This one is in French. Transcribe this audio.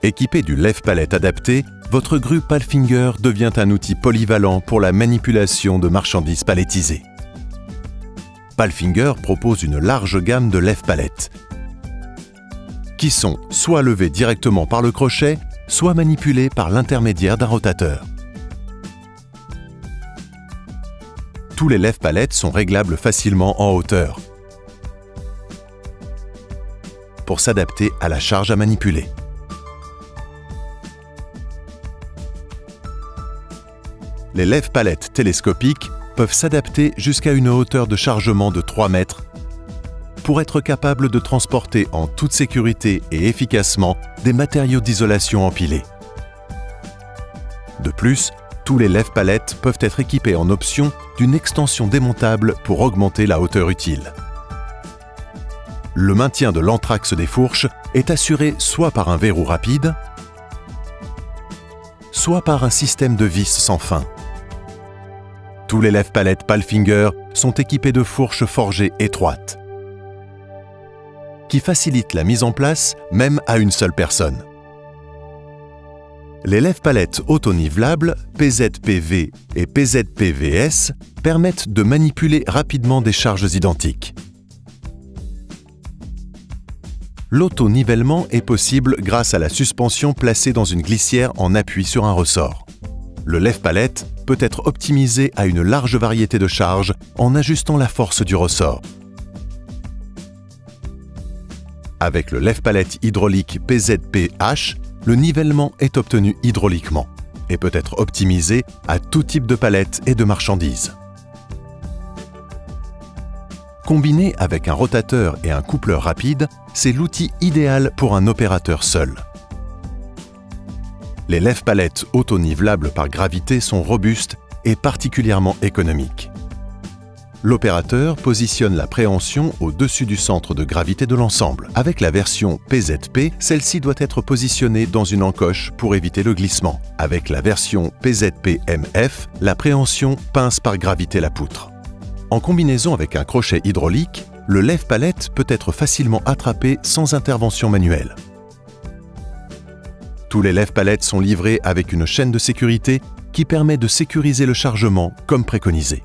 Équipé du lève-palette adapté, votre grue Palfinger devient un outil polyvalent pour la manipulation de marchandises palettisées. Palfinger propose une large gamme de lève-palettes qui sont soit levées directement par le crochet, soit manipulées par l'intermédiaire d'un rotateur. Tous les lève-palettes sont réglables facilement en hauteur pour s'adapter à la charge à manipuler. Les lève-palettes télescopiques peuvent s'adapter jusqu'à une hauteur de chargement de 3 mètres pour être capables de transporter en toute sécurité et efficacement des matériaux d'isolation empilés. De plus, tous les lève-palettes peuvent être équipés en option d'une extension démontable pour augmenter la hauteur utile. Le maintien de l'anthrax des fourches est assuré soit par un verrou rapide, soit par un système de vis sans fin. Tous les lève-palettes Palfinger sont équipés de fourches forgées étroites, qui facilitent la mise en place même à une seule personne. Les lève-palettes auto-nivelables PZPV et PZPVS permettent de manipuler rapidement des charges identiques. L'auto-nivellement est possible grâce à la suspension placée dans une glissière en appui sur un ressort. Le lève-palette peut être optimisé à une large variété de charges en ajustant la force du ressort. Avec le lève-palette hydraulique PZPH, le nivellement est obtenu hydrauliquement et peut être optimisé à tout type de palette et de marchandises. Combiné avec un rotateur et un coupleur rapide, c'est l'outil idéal pour un opérateur seul. Les lève-palettes auto-nivelables par gravité sont robustes et particulièrement économiques. L'opérateur positionne la préhension au-dessus du centre de gravité de l'ensemble. Avec la version PZP, celle-ci doit être positionnée dans une encoche pour éviter le glissement. Avec la version PZP-MF, la préhension pince par gravité la poutre. En combinaison avec un crochet hydraulique, le lève-palette peut être facilement attrapé sans intervention manuelle. Tous les lève-palettes sont livrés avec une chaîne de sécurité qui permet de sécuriser le chargement comme préconisé.